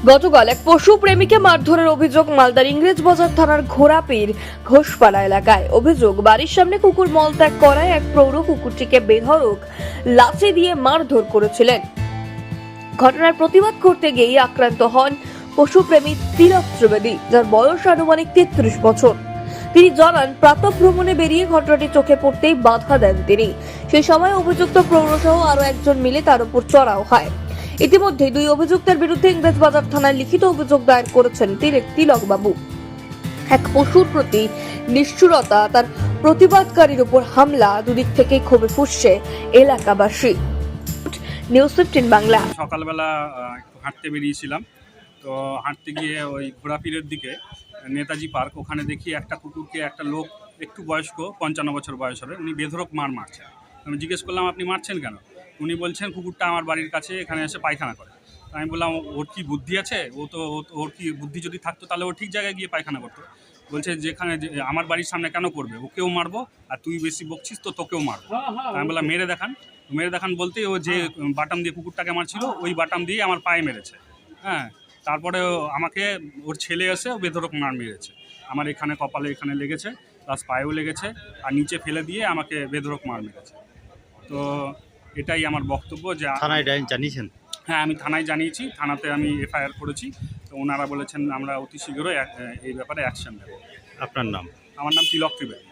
গতকাল এক পশু প্রেমীকে মারধরের অভিযোগ মালদার ইংরেজবাজার থানার ঘোড়াপীর ঘোষপাড়া এলাকায়। অভিযোগ, বাড়ির সামনে কুকুর মলত্যাগ করায় এক প্রৌঢ় কুকুরটিকে বেধড়ক লাঠি দিয়ে মারধর করেছিলেন। ঘটনার প্রতিবাদ করতে গিয়ে আক্রান্ত হন পশুপ্রেমী তিলক ত্রিবেদী, যার বয়স আনুমানিক 33 বছর। তিনি জানান, প্রাতঃভ্রমণে বেরিয়ে ঘটনাটি চোখে পড়তেই বাধা দেন তিনি। সেই সময় অভিযুক্ত প্রৌঢ়সহ আরো একজন মিলে তার উপর চড়াও হয়। ইতিমধ্যে দুই অভিযুক্তের বিরুদ্ধে ইংরেজবাজার থানায় লিখিত অভিযোগ দায়ের করেছেন তিলক বাবু। এক পশুর প্রতি নিষ্ঠুরতা, তার প্রতিবাদকারীর উপর হামলা, দুদিক থেকে ক্ষোভে ফুঁসছে এলাকাবাসী। নিউজ 15 বাংলা। সকালবেলা একটু হাঁটতে বেরিয়েছিলাম, তো হাঁটতে গিয়ে ওই ঘোড়াপীরের দিকে নেতাজি পার্ক, ওখানে দেখি একটা কুকুরকে একটা লোক একটু বয়স্ক 55 বছর বয়স হবে, উনি বেধড়ক মারছে। আমি জিজ্ঞেস করলাম, আপনি মারছেন কেন? উনি বলছেন, কুকুরটা আমার বাড়ির কাছে এখানে এসে পায়খানা করে। আমি বললাম, ওর কি বুদ্ধি আছে? ওর কি বুদ্ধি যদি থাকতো তাহলে ও ঠিক জায়গায় গিয়ে পায়খানা করতো। বলছে, যেখানে আমার বাড়ির সামনে কেন করবে? ওকেও মারবো, আর তুই বেশি বকছিস তো তোকেও মারবো। আমি বললাম, মেরে দেখান বলতেই ও যে বাটাম দিয়ে কুকুরটাকে মারছিল, ওই বাটাম দিয়ে আমার পায়ে মেরেছে। হ্যাঁ, তারপরে আমাকে ওর ছেলে এসে বেধড়ক মার মেরেছে। আমার এখানে কপালে এখানে লেগেছে, প্লাস পায়েও লেগেছে, আর নিচে ফেলে দিয়ে আমাকে বেধড়ক মার মেরেছে। তো এটাই আমার বক্তব্য। যে থানায় জানিয়েছেন? হ্যাঁ, আমি থানায় জানিয়েছি, থানাতে আমি এফআইআর করেছি। তো ওনারা বলেছেন আমরা অতি শীঘ্রই এই ব্যাপারে অ্যাকশন নেব। আপনার নাম? আমার নাম তিলক ত্রিবেদী।